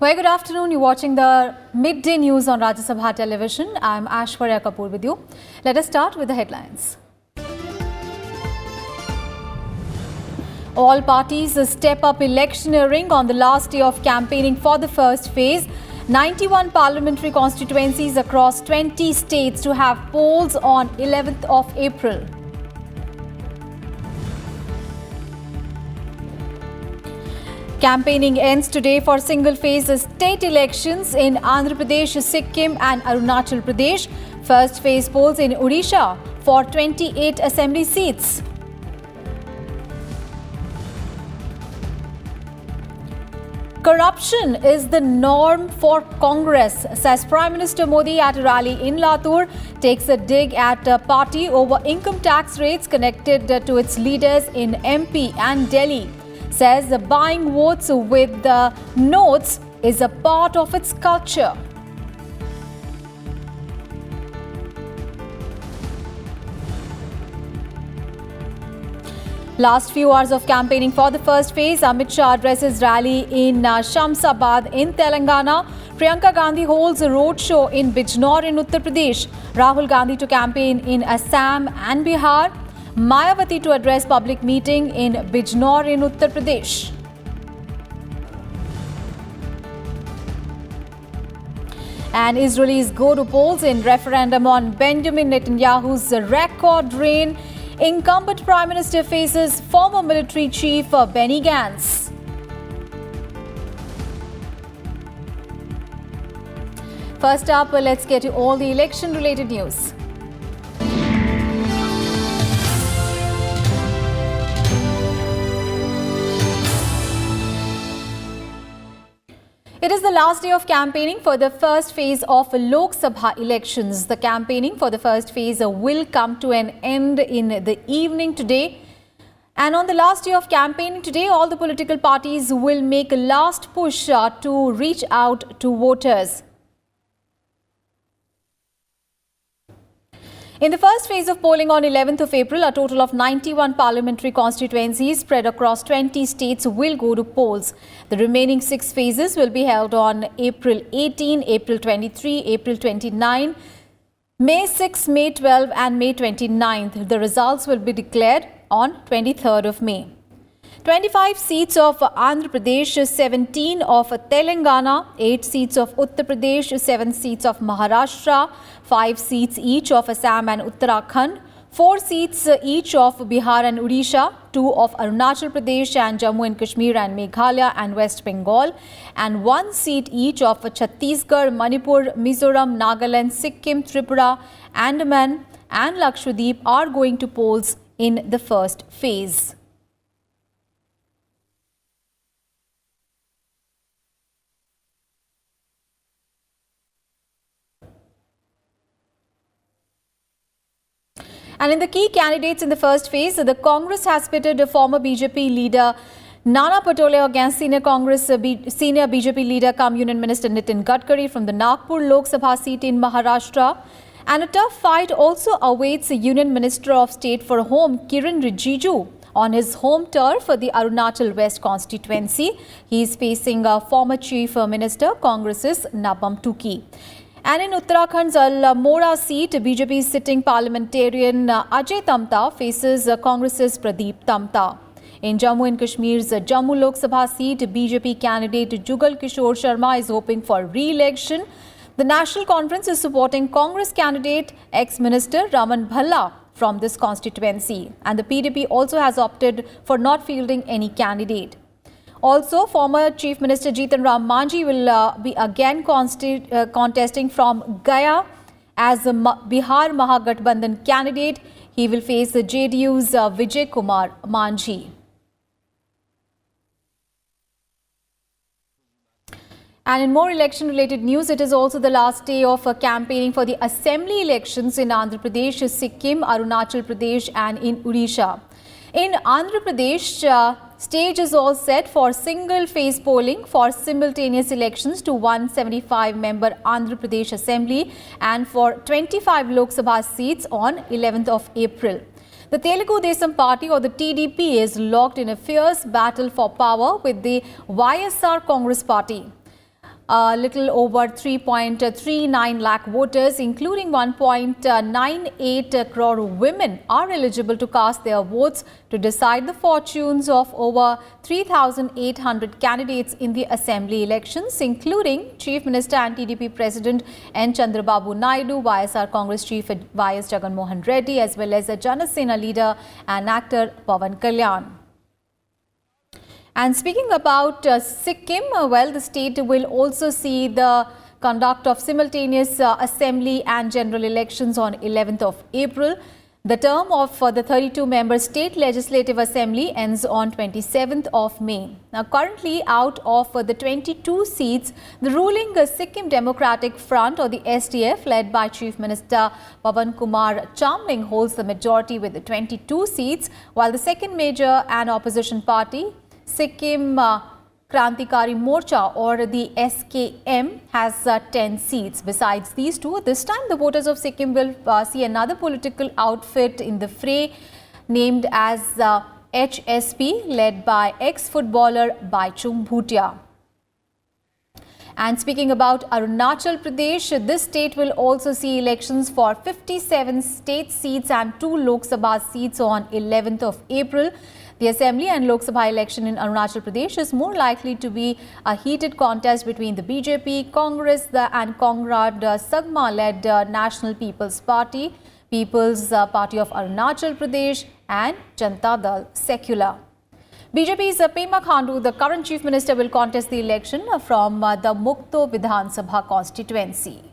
Very good afternoon. You're watching the midday news on Rajya Sabha television. I'm Ashwarya Kapoor with you. Let us start with the headlines. All parties step up electioneering on the last day of campaigning for the first phase. 91 parliamentary constituencies across 20 states to have polls on 11th of April. Campaigning ends today for single-phase state elections in Andhra Pradesh, Sikkim and Arunachal Pradesh. First phase polls in Odisha for 28 assembly seats. Corruption is the norm for Congress, says Prime Minister Modi at a rally in Latur. Takes a dig at a party over income tax rates connected to its leaders in MP and Delhi. Says the buying votes with the notes is a part of its culture. Last few hours of campaigning for the first phase, Amit Shah addresses rally in Shamsabad in Telangana. Priyanka Gandhi holds a roadshow in Bijnor in Uttar Pradesh. Rahul Gandhi to campaign in Assam and Bihar. Mayawati to address public meeting in Bijnor in Uttar Pradesh. And Israelis go to polls in referendum on Benjamin Netanyahu's record reign. Incumbent Prime Minister faces former military chief Benny Gantz. First up, let's get you all the election-related news. It is the last day of campaigning for the first phase of Lok Sabha elections. The campaigning for the first phase will come to an end in the evening today. And on the last day of campaigning today, all the political parties will make a last push to reach out to voters. In the first phase of polling on 11th of April, a total of 91 parliamentary constituencies spread across 20 states will go to polls. The remaining 6 phases will be held on April 18, April 23, April 29, May 6, May 12 and May 29th. The results will be declared on 23rd of May. 25 seats of Andhra Pradesh, 17 of Telangana, 8 seats of Uttar Pradesh, 7 seats of Maharashtra, 5 seats each of Assam and Uttarakhand, 4 seats each of Bihar and Odisha, 2 of Arunachal Pradesh and Jammu and Kashmir and Meghalaya and West Bengal, and 1 seat each of Chhattisgarh, Manipur, Mizoram, Nagaland, Sikkim, Tripura, Andaman and Lakshadweep are going to polls in the first phase. And in the key candidates in the first phase, the Congress has pitted former BJP leader Nana Patole against senior BJP leader cum Union Minister Nitin Gadkari from the Nagpur Lok Sabha seat in Maharashtra. And a tough fight also awaits the Union Minister of State for Home Kiran Rijiju on his home turf for the Arunachal West constituency. He is facing former Chief Minister Congress's Nabam Tuki. And in Uttarakhand's Almora seat, BJP's sitting parliamentarian Ajay Tamta faces Congress's Pradeep Tamta. In Jammu and Kashmir's Jammu Lok Sabha seat, BJP candidate Jugal Kishore Sharma is hoping for re-election. The National Conference is supporting Congress candidate ex-minister Raman Bhalla from this constituency. And the PDP also has opted for not fielding any candidate. Also, former Chief Minister Jitan Ram Manjhi will be again contesting from Gaya as a Bihar Mahagathbandhan candidate. He will face the JDU's Vijay Kumar Manjhi. And in more election-related news, it is also the last day of campaigning for the assembly elections in Andhra Pradesh, Sikkim, Arunachal Pradesh and in Odisha. In Andhra Pradesh, stage is all set for single-phase polling for simultaneous elections to 175-member Andhra Pradesh Assembly and for 25 Lok Sabha seats on 11th of April. The Telugu Desam Party or the TDP is locked in a fierce battle for power with the YSR Congress Party. a little over 3.39 lakh voters, including 1.98 crore women, are eligible to cast their votes to decide the fortunes of over 3,800 candidates in the assembly elections, including Chief Minister and TDP President N. Chandrababu Naidu, YSR Congress Chief Y.S. Jagan Mohan Reddy, as well as a Janasena leader and actor Pawan Kalyan. And speaking about Sikkim, well, the state will also see the conduct of simultaneous assembly and general elections on 11th of April. The term of the 32-member state legislative assembly ends on 27th of May. Now, currently, out of the 22 seats, the ruling Sikkim Democratic Front, or the SDF, led by Chief Minister Pawan Kumar Chamling, holds the majority with 22 seats, while the second major and opposition party, Sikkim Krantikari Morcha, or the SKM, has 10 seats. Besides these two, this time the voters of Sikkim will see another political outfit in the fray, named as HSP, led by ex-footballer Baichung Bhutia. And speaking about Arunachal Pradesh, this state will also see elections for 57 state seats and 2 Lok Sabha seats on 11th of April. The Assembly and Lok Sabha election in Arunachal Pradesh is more likely to be a heated contest between the BJP, Congress and Conrad Sagma-led National People's Party, People's Party of Arunachal Pradesh and Janata Dal Secular. BJP's Pema Khandu, the current Chief Minister, will contest the election from the Mukto Vidhan Sabha constituency.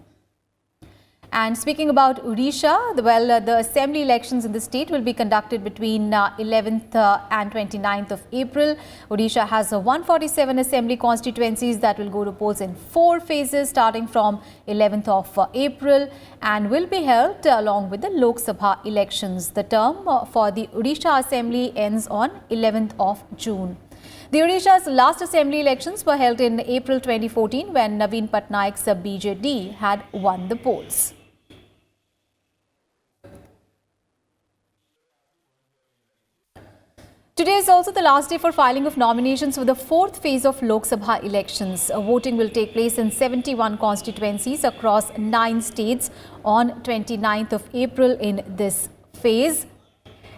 And speaking about Odisha, the assembly elections in the state will be conducted between 11th and 29th of April. Odisha has 147 assembly constituencies that will go to polls in 4 phases starting from 11th of April and will be held along with the Lok Sabha elections. The term for the Odisha assembly ends on 11th of June. The Odisha's last assembly elections were held in April 2014 when Naveen Patnaik's BJD had won the polls. Today is also the last day for filing of nominations for the 4th phase of Lok Sabha elections. Voting will take place in 71 constituencies across 9 states on 29th of April in this phase.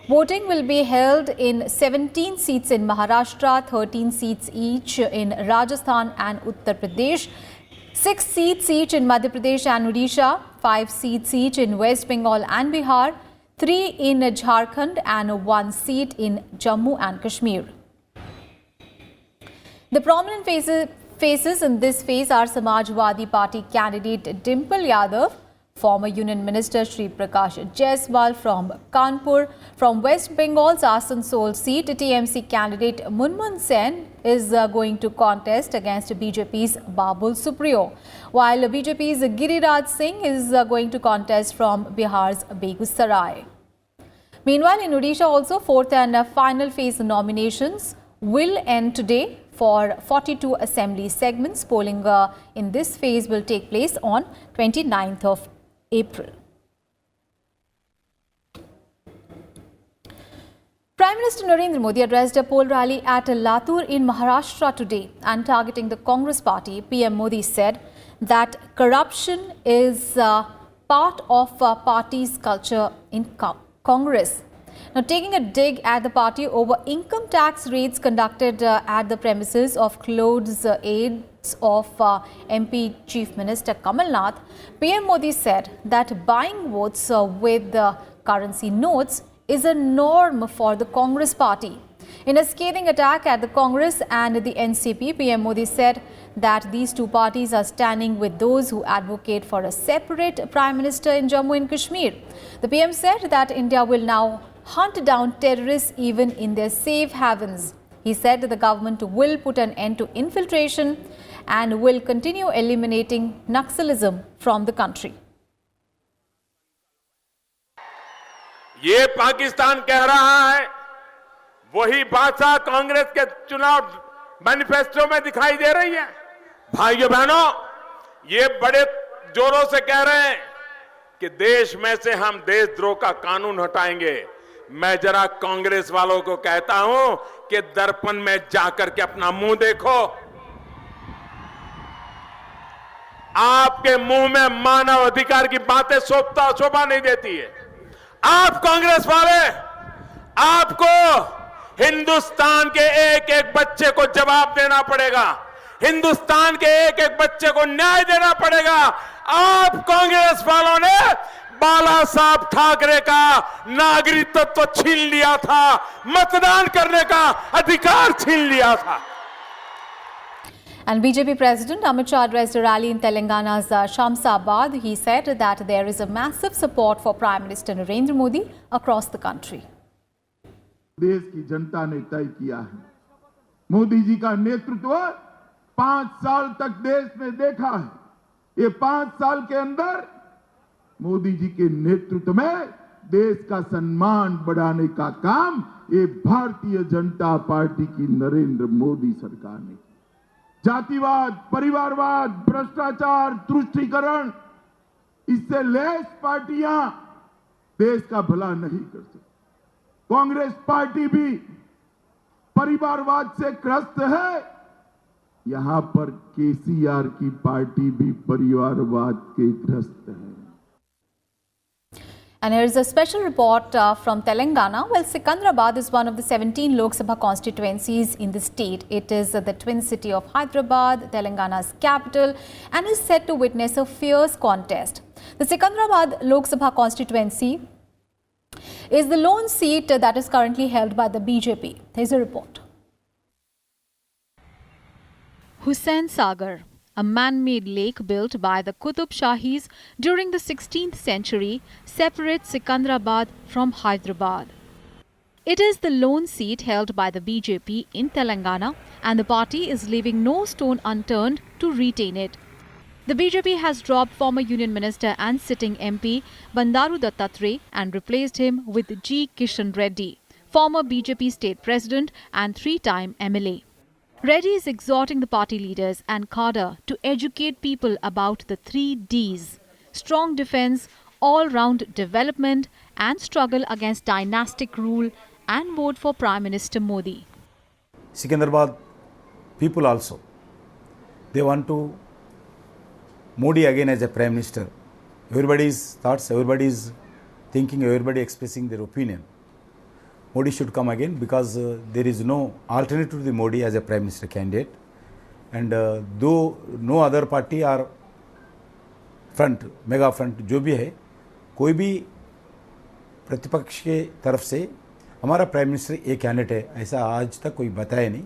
Voting will be held in 17 seats in Maharashtra, 13 seats each in Rajasthan and Uttar Pradesh, 6 seats each in Madhya Pradesh and Odisha, 5 seats each in West Bengal and Bihar, 3 in Jharkhand and 1 seat in Jammu and Kashmir. The prominent faces in this phase are Samajwadi Party candidate Dimple Yadav, former Union Minister Shri Prakash Jaiswal from Kanpur. From West Bengal's Asansol seat, TMC candidate Munmun Sen is going to contest against BJP's Babul Supriyo, while BJP's Giriraj Singh is going to contest from Bihar's Begusarai. Meanwhile, in Odisha also, 4th and final phase nominations will end today for 42 assembly segments. Polling in this phase will take place on 29th of April. Prime Minister Narendra Modi addressed a poll rally at Latur in Maharashtra today, and targeting the Congress party, PM Modi said that corruption is part of party's culture in Congress. Now, taking a dig at the party over income tax raids conducted at the premises of close aides of MP Chief Minister Kamal Nath, PM Modi said that buying votes with currency notes is a norm for the Congress party. In a scathing attack at the Congress and the NCP, PM Modi said that these two parties are standing with those who advocate for a separate Prime Minister in Jammu and Kashmir. The PM said that India will now hunt down terrorists even in their safe havens. He said that the government will put an end to infiltration and will continue eliminating Naxalism from the country. ये पाकिस्तान कह रहा है, वही भाषा कांग्रेस के चुनाव manifesto में दिखाई दे रही है। भाइयों बहनों, ये बड़े जोरों से कह रहे हैं कि देश में से हम देशद्रोह का कानून हटाएंगे। मैं जरा कांग्रेस वालों को कहता हूं कि दर्पण में जाकर के अपना मुंह देखो। आपके मुंह में मानव अधिकार की बातें शोभा नहीं देती है। आप कांग्रेस वाले, आपको हिंदुस्तान के एक एक बच्चे को जवाब देना पड़ेगा, हिंदुस्तान के एक एक बच्चे को न्याय देना पड़ेगा। आप कांग्रेस वालों ने बाला साहब ठाकरे का नागरिकत्व तो छीन लिया था, मतदान करने का अधिकार छीन लिया था। And BJP President Amit Shah addressed a rally in Telangana's Shamsabad. He said that there is a massive support for Prime Minister Narendra Modi across the country. देश की जनता ने तय किया है, मोदी जी का नेतृत्व 5 साल तक देश ने देखा है। ये 5 साल के अंदर मोदी जी के नेतृत्व में देश का सम्मान बढ़ाने का काम ये भारतीय जनता पार्टी की नरेंद्र मोदी सरकार ने। जातिवाद, परिवारवाद, भ्रष्टाचार, तुष्टीकरण, इससे लैस पार्टियां देश का भला नहीं कर सकती। कांग्रेस पार्टी भी परिवारवाद से ग्रस्त है। यहां पर केसीआर की पार्टी भी परिवारवाद के ग्रस्त है। And here is a special report from Telangana. Well, Secunderabad is one of the 17 Lok Sabha constituencies in the state. It is the twin city of Hyderabad, Telangana's capital, and is set to witness a fierce contest. The Secunderabad Lok Sabha constituency is the lone seat that is currently held by the BJP. There is a report. Hussain Sagar, a man-made lake built by the Qutub Shahis during the 16th century, separates Secunderabad from Hyderabad. It is the lone seat held by the BJP in Telangana, and the party is leaving no stone unturned to retain it. The BJP has dropped former Union Minister and sitting MP Bandaru Dattatray and replaced him with G. Kishan Reddy, former BJP state president and 3-time MLA. Reddy is exhorting the party leaders and cadre to educate people about the 3 Ds: strong defence, all-round development and struggle against dynastic rule, and vote for Prime Minister Modi. Secunderabad people also, they want to Modi again as a Prime Minister. Everybody's thoughts, everybody's thinking, everybody expressing their opinion. Modi should come again because there is no alternative to the Modi as a Prime Minister candidate. And though no other party or front, mega front जो भी है, कोई भी प्रतिपक्ष के तरफ से हमारा प्राइम मिनिस्टर एक कैंडिडेट है ऐसा आज तक कोई बताया नहीं.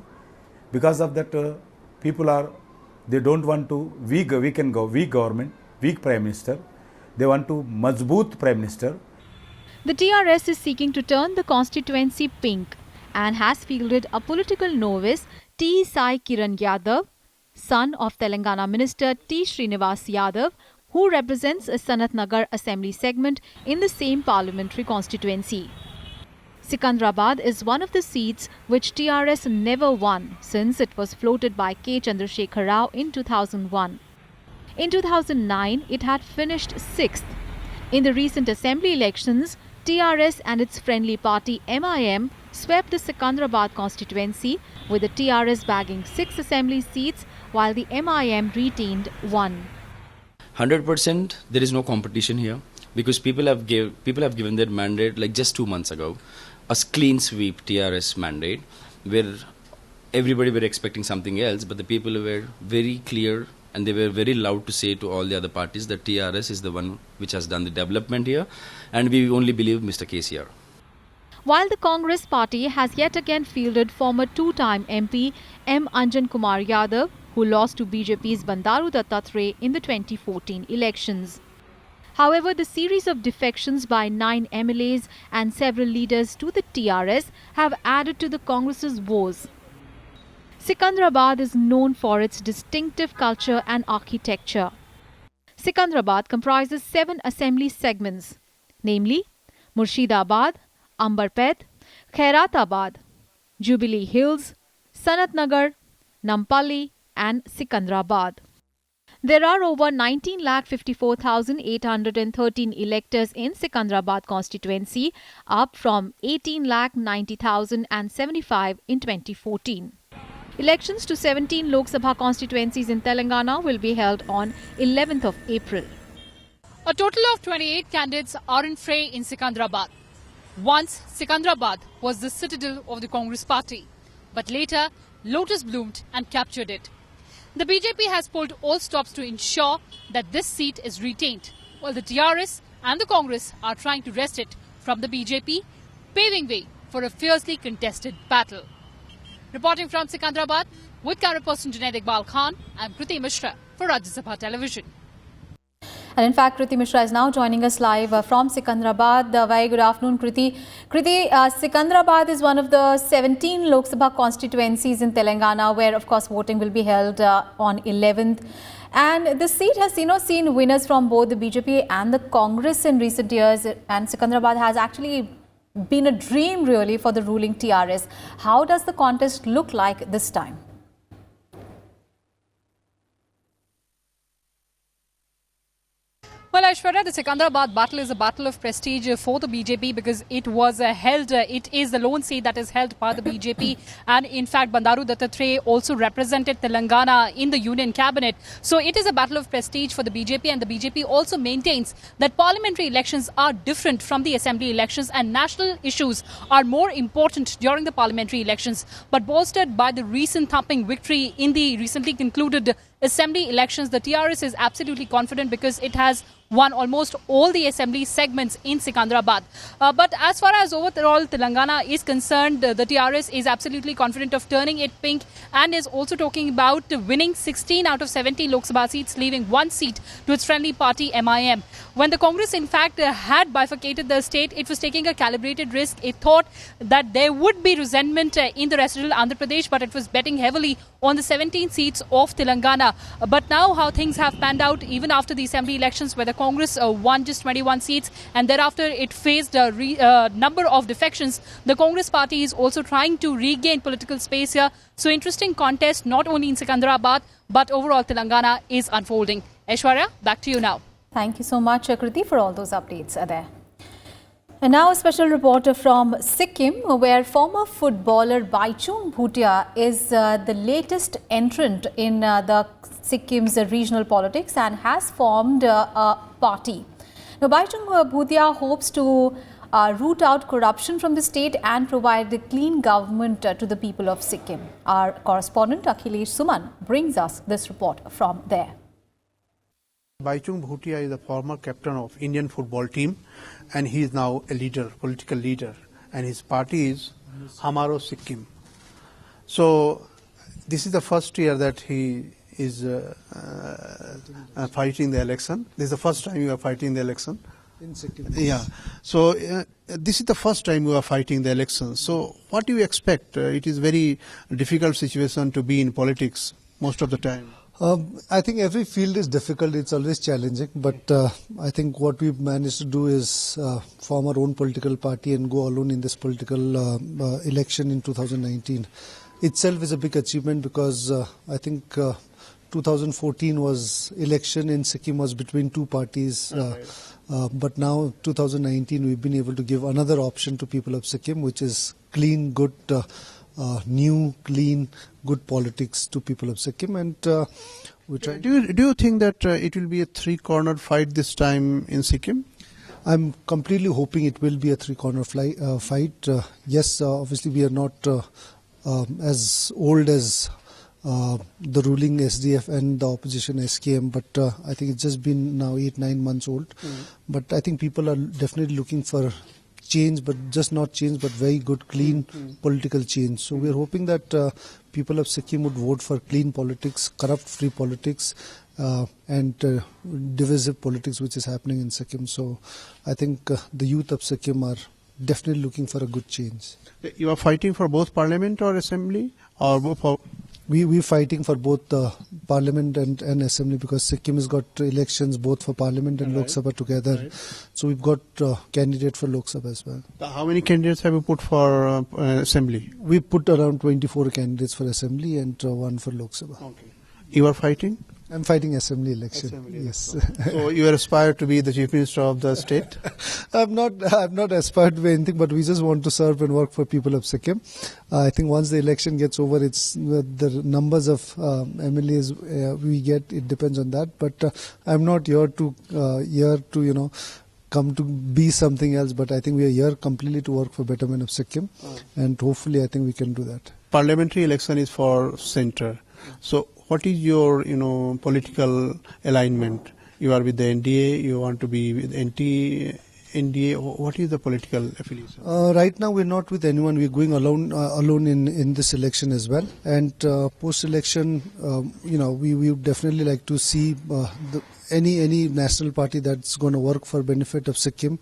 Because of that people are, they don't want to weak government, weak Prime Minister. They want to mazboot Prime Minister. The TRS is seeking to turn the constituency pink and has fielded a political novice, T. Sai Kiran Yadav, son of Telangana Minister T. Srinivas Yadav, who represents a Sanat Nagar assembly segment in the same parliamentary constituency. Secunderabad is one of the seats which TRS never won since it was floated by K. Chandrasekhar Rao in 2001. In 2009, it had finished 6th. In the recent assembly elections, TRS and its friendly party MIM swept the Secunderabad constituency, with the TRS bagging 6 assembly seats while the MIM retained 1. 100% there is no competition here because people have given their mandate like just 2 months ago, a clean sweep TRS mandate where everybody were expecting something else, but the people were very clear and they were very loud to say to all the other parties that TRS is the one which has done the development here and we only believe Mr. KCR. While the Congress party has yet again fielded former 2-time MP M. Anjan Kumar Yadav, who lost to BJP's Bandaru Dattatray in the 2014 elections. However, the series of defections by 9 MLAs and several leaders to the TRS have added to the Congress's woes. Secunderabad is known for its distinctive culture and architecture. Secunderabad comprises 7 assembly segments, namely Murshidabad, Ambarpet, Khairatabad, Jubilee Hills, Sanat Nagar, Nampally and Secunderabad. There are over 19,54,813 electors in Secunderabad constituency, up from 18,90,075 in 2014. Elections to 17 Lok Sabha constituencies in Telangana will be held on 11th of April. A total of 28 candidates are in fray in Secunderabad. Once, Secunderabad was the citadel of the Congress party, but later, Lotus bloomed and captured it. The BJP has pulled all stops to ensure that this seat is retained, while the TRS and the Congress are trying to wrest it from the BJP, paving way for a fiercely contested battle. Reporting from Secunderabad, with camera person Junaid Iqbal Khan, I'm Kriti Mishra for Rajya Sabha Television. And in fact, Kriti Mishra is now joining us live from Secunderabad. Very good afternoon, Kriti. Kriti, Secunderabad is one of the 17 Lok Sabha constituencies in Telangana, where, of course, voting will be held on 11th. And the seat has, seen winners from both the BJP and the Congress in recent years. And Secunderabad has actually been a dream, really, for the ruling TRS. How does the contest look like this time? Well, Aishwarya, the Secunderabad battle is a battle of prestige for the BJP because it was held, it is the lone seat that is held by the BJP. And in fact, Bandaru Dattatreya also represented Telangana in the union cabinet. So it is a battle of prestige for the BJP, and the BJP also maintains that parliamentary elections are different from the assembly elections and national issues are more important during the parliamentary elections. But bolstered by the recent thumping victory in the recently concluded assembly elections, the TRS is absolutely confident because it has won almost all the assembly segments in Secunderabad. But as far as overall Telangana is concerned, the TRS is absolutely confident of turning it pink and is also talking about winning 16 out of 17 Lok Sabha seats, leaving one seat to its friendly party MIM. When the Congress in fact had bifurcated the state, it was taking a calibrated risk. It thought that there would be resentment in the residual Andhra Pradesh, but it was betting heavily on the 17 seats of Telangana. But now how things have panned out, even after the assembly elections where the Congress won just 21 seats and thereafter it faced a number of defections, the Congress party is also trying to regain political space here. So interesting contest not only in Secunderabad but overall Telangana is unfolding. Aishwarya, back to you now. Thank you so much, Kriti, for all those updates there. And now a special reporter from Sikkim, where former footballer Baichung Bhutia is the latest entrant in the Sikkim's regional politics and has formed a party. Now, Baichung Bhutia hopes to root out corruption from the state and provide a clean government to the people of Sikkim. Our correspondent Akhilesh Suman brings us this report from there. Baichung Bhutia is the former captain of Indian football team, and he is now a leader, political leader, and his party is Hamaro Sikkim. So this is the first year that he is fighting the election. This is the first time you are fighting the election. In Sikkim. Yeah. So this is the first time you are fighting the election. So what do you expect? It is very difficult situation to be in politics most of the time. I think every field is difficult, it's always challenging, but I think what we've managed to do is form our own political party and go alone in this political election in 2019. Itself is a big achievement because I think 2014 was election in Sikkim was between two parties, but now 2019 we've been able to give another option to people of Sikkim, which is clean, good, new, clean, good politics to people of Sikkim, and we try. Do you think that it will be a three-corner fight this time in Sikkim? I'm completely hoping it will be a three-corner fight. Yes, obviously we are not as old as the ruling SDF and the opposition SKM, but I think it's just been now 8-9 months old. But I think people are definitely looking for change, but just not change, but very good, clean political change. So we're hoping that people of Sikkim would vote for clean politics, corrupt-free politics, and divisive politics, which is happening in Sikkim. So I think the youth of Sikkim are definitely looking for a good change. You are fighting for both parliament or assembly, or for? We're fighting for both Parliament and Assembly because Sikkim has got elections both for Parliament and Lok Sabha together. So we've got candidate for Lok Sabha as well. How many candidates have you put for Assembly? We put around 24 candidates for Assembly and one for Lok Sabha. Okay. You are fighting? I'm fighting assembly election. Yes. So you aspire to be the Chief Minister of the state? I've not aspired to be anything, but we just want to serve and work for people of Sikkim. I think once the election gets over, it's the numbers of MLAs we get. It depends on that. But I'm not here to come to be something else. But I think we are here completely to work for betterment of Sikkim, and hopefully, I think we can do that. Parliamentary election is for centre. So what is your political alignment? You are with the NDA. You want to be with NDA. What is the political affiliation? Right now, we're not with anyone. We're going alone in this election as well. And post-election, we would definitely like to see any national party that's going to work for benefit of Sikkim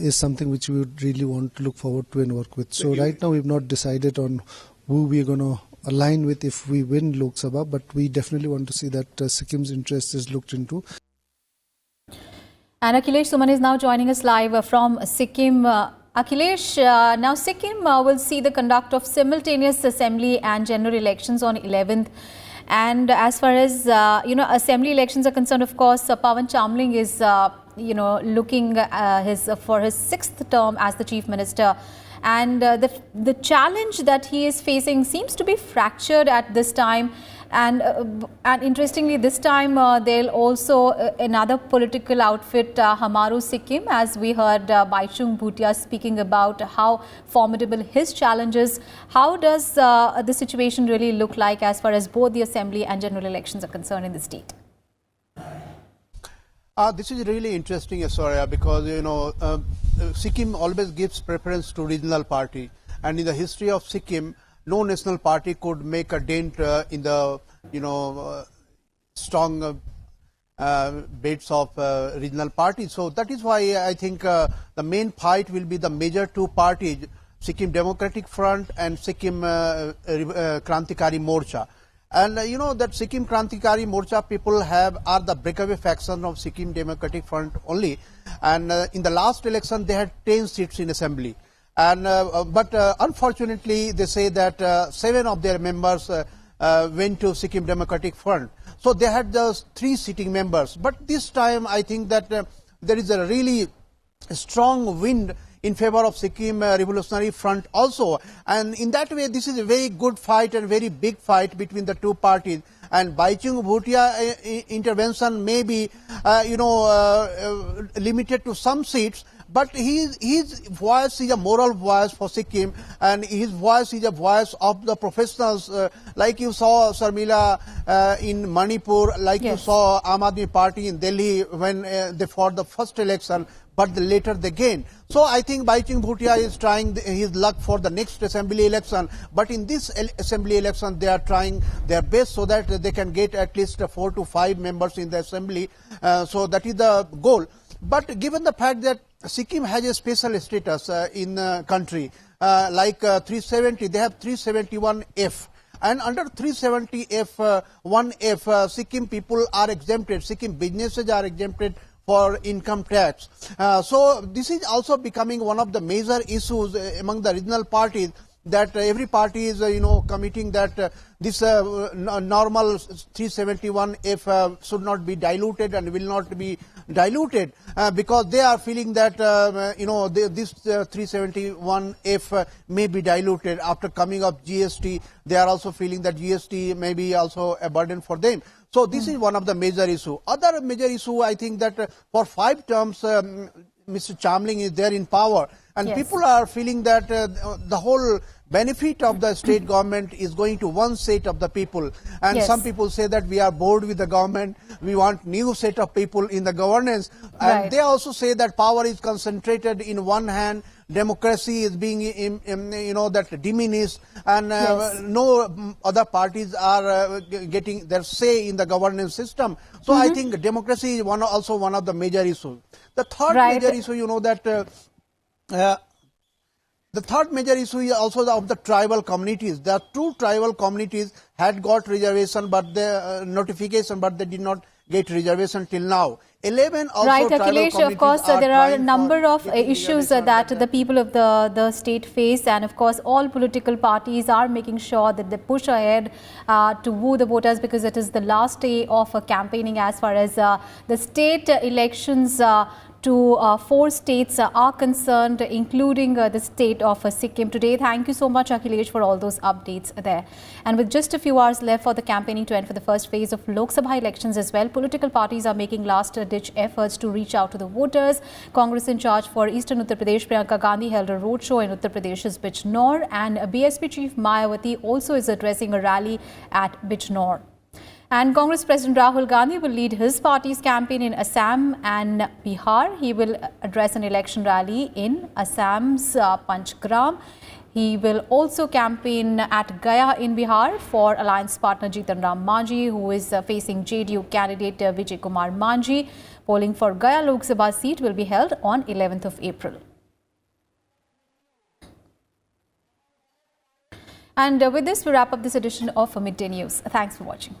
is something which we would really want to look forward to and work with. So right now, we've not decided on who we're going to align with if we win Lok Sabha, but we definitely want to see that Sikkim's interest is looked into. And Akhilesh Suman is now joining us live from Sikkim. Akhilesh, now Sikkim will see the conduct of simultaneous assembly and general elections on 11th. And as far as assembly elections are concerned, of course, Pawan Chamling is looking for his 6th term as the Chief Minister. And the challenge that he is facing seems to be fractured at this time. And interestingly, this time they'll also another political outfit, Hamaro Sikkim, as we heard Baichung Bhutia speaking about how formidable his challenge is. How does the situation really look like as far as both the assembly and general elections are concerned in the state? This is really interesting, Asoria, because Sikkim always gives preference to regional party, and in the history of Sikkim, no national party could make a dent in the strong baits of regional parties. So that is why I think the main fight will be the major two parties, Sikkim Democratic Front and Sikkim Krantikari Morcha. And that Sikkim Krantikari Morcha people are the breakaway faction of Sikkim Democratic Front only. And in the last election, they had 10 seats in assembly. And but unfortunately, they say that 7 of their members went to Sikkim Democratic Front. So they had those 3 sitting members. But this time, I think that there is a really strong wind in favor of Sikkim Revolutionary Front also. And in that way, this is a very good fight and very big fight between the two parties. And Baichung Bhutia intervention may be, limited to some seats, but his voice is a moral voice for Sikkim, and his voice is a voice of the professionals, like you saw Sharmila in Manipur, like you saw Aam Aadmi Party in Delhi when they fought the first election, but later they gained. So I think Baichung Bhutia is trying his luck for the next assembly election, but in this assembly election they are trying their best so that they can get at least 4 to 5 members in the assembly. So that is the goal. But given the fact that Sikkim has a special status in the country, like 370, they have 371F. And under 370F, 1F, Sikkim people are exempted, Sikkim businesses are exempted for income tax. So this is also becoming one of the major issues among the regional parties, that every party is committing that this normal 371F should not be diluted and will not be diluted because they are feeling that this 371F may be diluted after coming of GST. They are also feeling that GST may be also a burden for them. So this is one of the major issue. Other major issue, I think that for 5 terms Mr. Chamling is there in power, and people are feeling that the whole benefit of the state government is going to one set of the people, and some people say that we are bored with the government, we want new set of people in the governance, and they also say that power is concentrated in one hand, democracy is being that diminished, and no other parties are getting their say in the governance system. So I think democracy is also one of the major issues. The third major issue, the third major issue is also of the tribal communities. The 2 tribal communities had got reservation, but the notification, but they did not get reservation till now. 11 also Right, tribal Akhilesh, of communities course, there are a trying number for of getting issues realization that that the people of the state face, and of course all political parties are making sure that they push ahead to woo the voters, because it is the last day of campaigning as far as the state elections to 4 states are concerned, including the state of Sikkim today. Thank you so much, Akhilesh, for all those updates there. And with just a few hours left for the campaigning to end for the first phase of Lok Sabha elections as well, political parties are making last-ditch efforts to reach out to the voters. Congress in charge for Eastern Uttar Pradesh, Priyanka Gandhi, held a roadshow in Uttar Pradesh's Bijnor, and BSP chief Mayawati also is addressing a rally at Bijnor. And Congress President Rahul Gandhi will lead his party's campaign in Assam and Bihar. He will address an election rally in Assam's Panchgram. He will also campaign at Gaya in Bihar for alliance partner Jitan Ram Manji, who is facing JDU candidate Vijay Kumar Manji. Polling for Gaya Lok Sabha seat will be held on 11th of April. And with this, we wrap up this edition of Midday News. Thanks for watching.